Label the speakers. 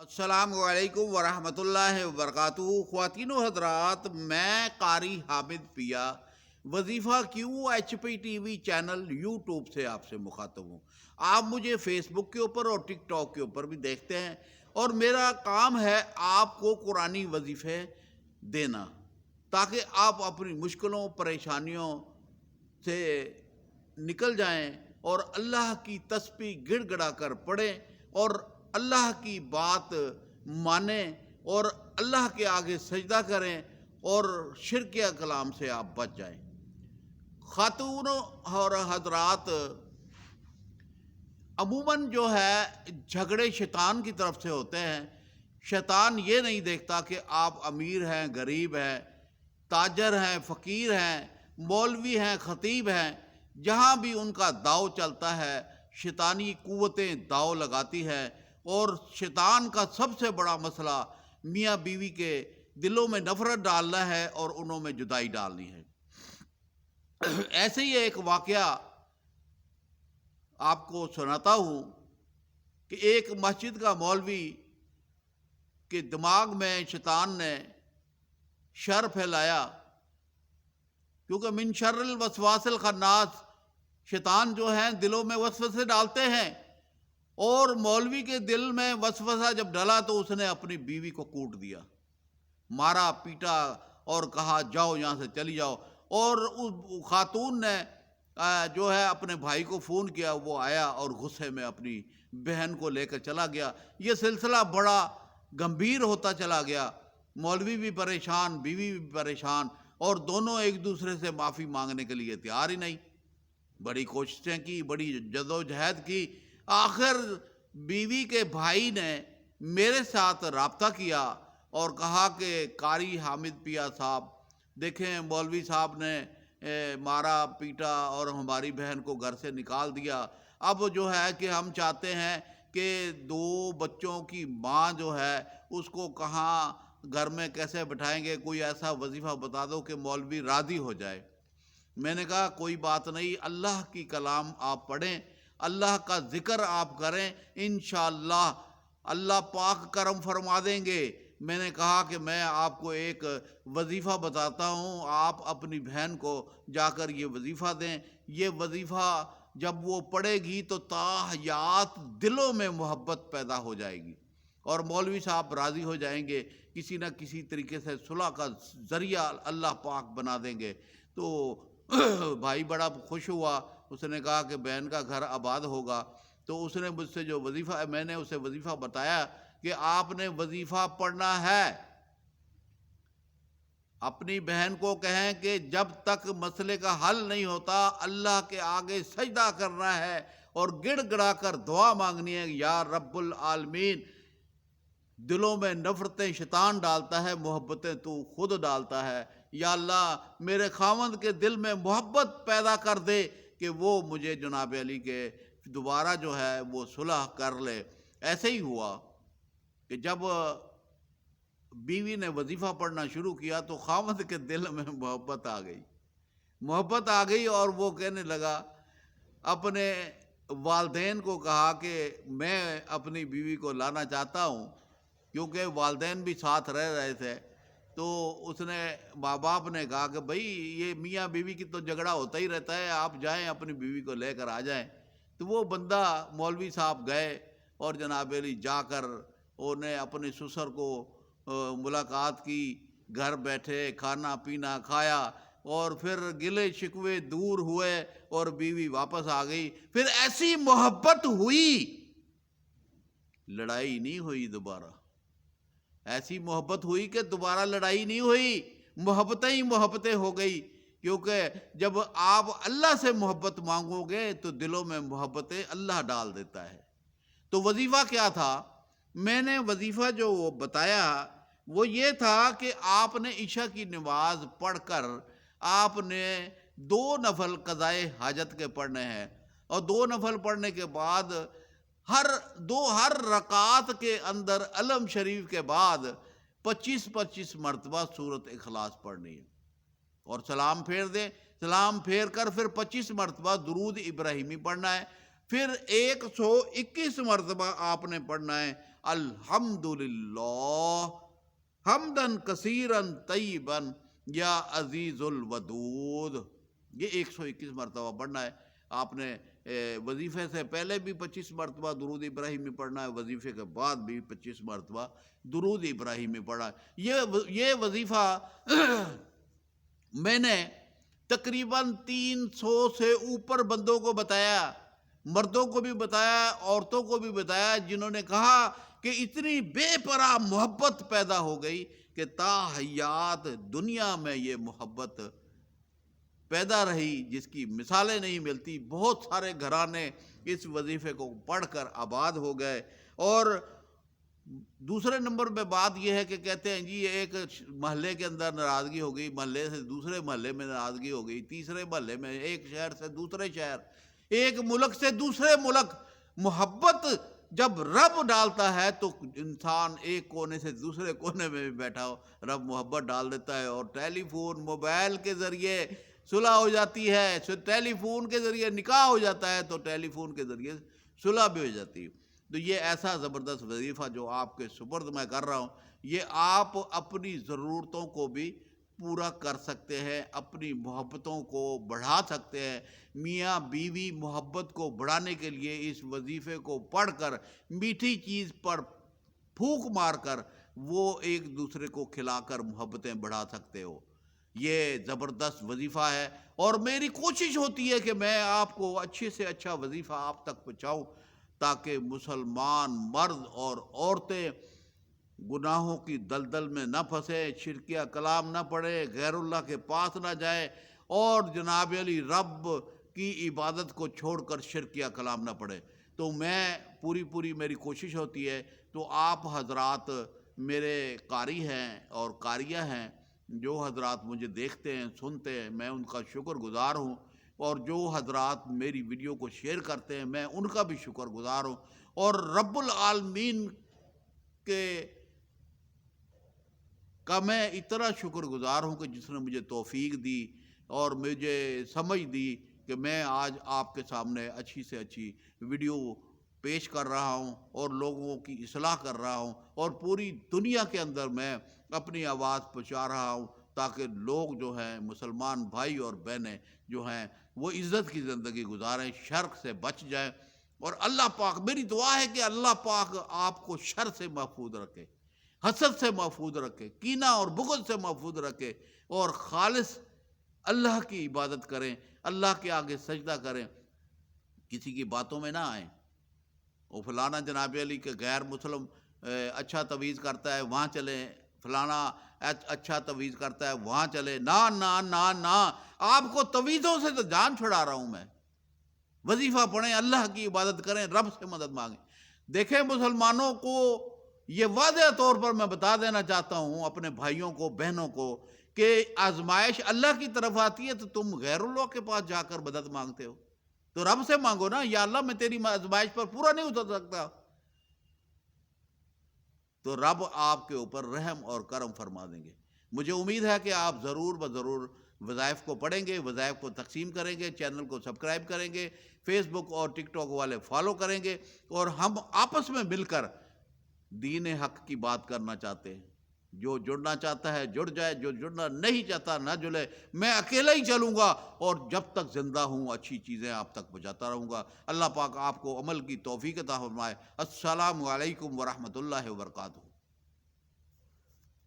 Speaker 1: السلام علیکم ورحمۃ اللہ وبرکاتہ۔ خواتین و حضرات، میں قاری حامد پیا وظیفہ کیوں H P T V channel YouTube سے آپ سے مخاطب ہوں۔ آپ مجھے فیس بک کے اوپر اور ٹک ٹاک کے اوپر بھی دیکھتے ہیں، اور میرا کام ہے آپ کو قرآنی وظیفے دینا، تاکہ آپ اپنی مشکلوں پریشانیوں سے نکل جائیں اور اللہ کی تسبیح گڑ گڑا کر پڑھیں اور اللہ کی بات مانیں اور اللہ کے آگے سجدہ کریں اور شرکیہ کلام سے آپ بچ جائیں۔ خاتون اور حضرات، عموماً جو ہے جھگڑے شیطان کی طرف سے ہوتے ہیں۔ شیطان یہ نہیں دیکھتا کہ آپ امیر ہیں، غریب ہیں، تاجر ہیں، فقیر ہیں، مولوی ہیں، خطیب ہیں۔ جہاں بھی ان کا داؤ چلتا ہے، شیطانی قوتیں داؤ لگاتی ہے، اور شیطان کا سب سے بڑا مسئلہ میاں بیوی کے دلوں میں نفرت ڈالنا ہے اور انہوں میں جدائی ڈالنی ہے۔ ایسے ہی ایک واقعہ آپ کو سناتا ہوں کہ ایک مسجد کا مولوی کے دماغ میں شیطان نے شر پھیلایا، کیونکہ من شر الوسواس الخناس، شیطان جو ہیں دلوں میں وسوسے ڈالتے ہیں، اور مولوی کے دل میں وسوسہ جب ڈلا تو اس نے اپنی بیوی کو کوٹ دیا، مارا پیٹا اور کہا جاؤ یہاں سے چلی جاؤ۔ اور اس خاتون نے جو ہے اپنے بھائی کو فون کیا، وہ آیا اور غصے میں اپنی بہن کو لے کر چلا گیا۔ یہ سلسلہ بڑا گمبھیر ہوتا چلا گیا، مولوی بھی پریشان، بیوی بھی پریشان، اور دونوں ایک دوسرے سے معافی مانگنے کے لیے تیار ہی نہیں۔ بڑی کوششیں کی، بڑی جدوجہد کی، آخر بیوی کے بھائی نے میرے ساتھ رابطہ کیا اور کہا کہ قاری حامد پیا صاحب دیکھیں، مولوی صاحب نے مارا پیٹا اور ہماری بہن کو گھر سے نکال دیا۔ اب جو ہے کہ ہم چاہتے ہیں کہ 2 بچوں کی ماں جو ہے اس کو کہاں گھر میں کیسے بٹھائیں گے، کوئی ایسا وظیفہ بتا دو کہ مولوی راضی ہو جائے۔ میں نے کہا کوئی بات نہیں، اللہ کی کلام آپ پڑھیں، اللہ کا ذکر آپ کریں، انشاءاللہ اللہ پاک کرم فرما دیں گے۔ میں نے کہا کہ میں آپ کو ایک وظیفہ بتاتا ہوں، آپ اپنی بہن کو جا کر یہ وظیفہ دیں۔ یہ وظیفہ جب وہ پڑھے گی تو تا حیات دلوں میں محبت پیدا ہو جائے گی، اور مولوی صاحب راضی ہو جائیں گے، کسی نہ کسی طریقے سے صلح کا ذریعہ اللہ پاک بنا دیں گے۔ تو بھائی بڑا خوش ہوا، اس نے کہا کہ بہن کا گھر آباد ہوگا۔ تو اس نے مجھ سے جو وظیفہ، میں نے اسے وظیفہ بتایا کہ آپ نے وظیفہ پڑھنا ہے، اپنی بہن کو کہیں کہ جب تک مسئلے کا حل نہیں ہوتا اللہ کے آگے سجدہ کرنا ہے اور گڑ گڑا کر دعا مانگنی ہے، یا رب العالمین، دلوں میں نفرتیں شیطان ڈالتا ہے، محبتیں تو خود ڈالتا ہے، یا اللہ میرے خاوند کے دل میں محبت پیدا کر دے کہ وہ مجھے جناب علی کے دوبارہ جو ہے وہ صلح کر لے۔ ایسے ہی ہوا کہ جب بیوی نے وظیفہ پڑھنا شروع کیا تو خاوند کے دل میں محبت آ گئی، اور وہ کہنے لگا، اپنے والدین کو کہا کہ میں اپنی بیوی کو لانا چاہتا ہوں، کیونکہ والدین بھی ساتھ رہ رہے تھے۔ تو اس نے، ماں باپ نے کہا کہ بھئی یہ میاں بیوی کی تو جھگڑا ہوتا ہی رہتا ہے، آپ جائیں اپنی بیوی کو لے کر آ جائیں۔ تو وہ بندہ مولوی صاحب گئے اور جناب علی جا کر انہیں اپنے سسر کو ملاقات کی، گھر بیٹھے کھانا پینا کھایا، اور پھر گلے شکوے دور ہوئے اور بیوی واپس آ گئی۔ پھر ایسی محبت ہوئی، لڑائی نہیں ہوئی دوبارہ، ایسی محبت ہوئی کہ دوبارہ لڑائی نہیں ہوئی، محبتیں ہی محبتیں ہو گئی۔ کیونکہ جب آپ اللہ سے محبت مانگو گے تو دلوں میں محبتیں اللہ ڈال دیتا ہے۔ تو وظیفہ کیا تھا؟ میں نے وظیفہ جو وہ بتایا وہ یہ تھا کہ آپ نے عشاء کی نماز پڑھ کر آپ نے 2 نفل قضائے حاجت کے پڑھنے ہیں، اور 2 نفل پڑھنے کے بعد ہر رکعت کے اندر علم شریف کے بعد 25 مرتبہ سورۃ اخلاص پڑھنی ہے، اور سلام پھیر دیں، سلام پھیر کر پھر 25 مرتبہ درود ابراہیمی پڑھنا ہے، پھر 121 مرتبہ آپ نے پڑھنا ہے الحمدللہ حمدن کثیرن طیبن یا عزیز الودود، یہ 121 مرتبہ پڑھنا ہے۔ آپ نے وظیفے سے پہلے بھی 25 مرتبہ درود ابراہیمی پڑھنا ہے، وظیفے کے بعد بھی 25 مرتبہ درود ابراہیمی پڑھنا ہے۔ یہ وظیفہ میں نے تقریباً 300 سے اوپر بندوں کو بتایا، مردوں کو بھی بتایا، عورتوں کو بھی بتایا، جنہوں نے کہا کہ اتنی بے پناہ محبت پیدا ہو گئی کہ تا حیات دنیا میں یہ محبت پیدا رہی جس کی مثالیں نہیں ملتی۔ بہت سارے گھرانے اس وظیفے کو پڑھ کر آباد ہو گئے۔ اور دوسرے نمبر پہ بات یہ ہے کہ کہتے ہیں جی ایک محلے کے اندر ناراضگی ہو گئی، محلے سے دوسرے محلے میں ناراضگی ہو گئی، تیسرے محلے میں، ایک شہر سے دوسرے شہر، ایک ملک سے دوسرے ملک۔ محبت جب رب ڈالتا ہے تو انسان ایک کونے سے دوسرے کونے میں بھی بیٹھا ہو، رب محبت ڈال دیتا ہے، اور ٹیلی فون موبائل کے ذریعے صلح ہو جاتی ہے، ٹیلی فون کے ذریعے نکاح ہو جاتا ہے تو ٹیلی فون کے ذریعے صلح بھی ہو جاتی ہے۔ تو یہ ایسا زبردست وظیفہ جو آپ کے سپرد میں کر رہا ہوں، یہ آپ اپنی ضرورتوں کو بھی پورا کر سکتے ہیں، اپنی محبتوں کو بڑھا سکتے ہیں۔ میاں بیوی محبت کو بڑھانے کے لیے اس وظیفے کو پڑھ کر، میٹھی چیز پر پھونک مار کر وہ ایک دوسرے کو کھلا کر محبتیں بڑھا سکتے ہو۔ یہ زبردست وظیفہ ہے، اور میری کوشش ہوتی ہے کہ میں آپ کو اچھے سے اچھا وظیفہ آپ تک پہنچاؤں، تاکہ مسلمان مرد اور عورتیں گناہوں کی دلدل میں نہ پھنسے، شرکیہ کلام نہ پڑھے، غیر اللہ کے پاس نہ جائے، اور جناب علی رب کی عبادت کو چھوڑ کر شرکیہ کلام نہ پڑھے۔ تو میں پوری میری کوشش ہوتی ہے۔ تو آپ حضرات میرے قاری ہیں اور قاریہ ہیں، جو حضرات مجھے دیکھتے ہیں، سنتے ہیں، میں ان کا شکر گزار ہوں، اور جو حضرات میری ویڈیو کو شیئر کرتے ہیں میں ان کا بھی شکر گزار ہوں۔ اور رب العالمین کا میں اتنا شکر گزار ہوں کہ جس نے مجھے توفیق دی اور مجھے سمجھ دی کہ میں آج آپ کے سامنے اچھی سے اچھی ویڈیو پیش کر رہا ہوں اور لوگوں کی اصلاح کر رہا ہوں، اور پوری دنیا کے اندر میں اپنی آواز پہنچا رہا ہوں، تاکہ لوگ جو ہیں، مسلمان بھائی اور بہنیں جو ہیں، وہ عزت کی زندگی گزاریں، شر سے بچ جائیں۔ اور اللہ پاک، میری دعا ہے کہ اللہ پاک آپ کو شر سے محفوظ رکھے، حسد سے محفوظ رکھے، کینہ اور بغض سے محفوظ رکھے، اور خالص اللہ کی عبادت کریں، اللہ کے آگے سجدہ کریں، کسی کی باتوں میں نہ آئیں۔ وہ فلانا جناب علی کے غیر مسلم اچھا تویز کرتا ہے وہاں چلیں، فلانا اچھا تویز کرتا ہے وہاں چلے، نہ نہ نہ نہ، آپ کو تویزوں سے تو جان چھڑا رہا ہوں میں۔ وظیفہ پڑھیں، اللہ کی عبادت کریں، رب سے مدد مانگیں۔ دیکھیں مسلمانوں کو یہ واضح طور پر میں بتا دینا چاہتا ہوں، اپنے بھائیوں کو، بہنوں کو، کہ آزمائش اللہ کی طرف آتی ہے تو تم غیر اللہ کے پاس جا کر مدد مانگتے ہو، تو رب سے مانگو نا، یا اللہ میں تیری آزمائش پر پورا نہیں اتر سکتا، تو رب آپ کے اوپر رحم اور کرم فرما دیں گے۔ مجھے امید ہے کہ آپ ضرور بضرور وظائف کو پڑھیں گے، وظائف کو تقسیم کریں گے، چینل کو سبسکرائب کریں گے، فیس بک اور ٹک ٹاک والے فالو کریں گے، اور ہم آپس میں مل کر دین حق کی بات کرنا چاہتے ہیں۔ جو جڑنا چاہتا ہے جڑ جائے، جو جڑنا نہیں چاہتا نہ جڑے۔ میں اکیلا ہی چلوں گا، اور جب تک زندہ ہوں اچھی چیزیں آپ تک پہنچاتا رہوں گا۔ اللہ پاک آپ کو عمل کی توفیق عطا فرمائے۔ السلام علیکم ورحمۃ اللہ وبرکاتہ۔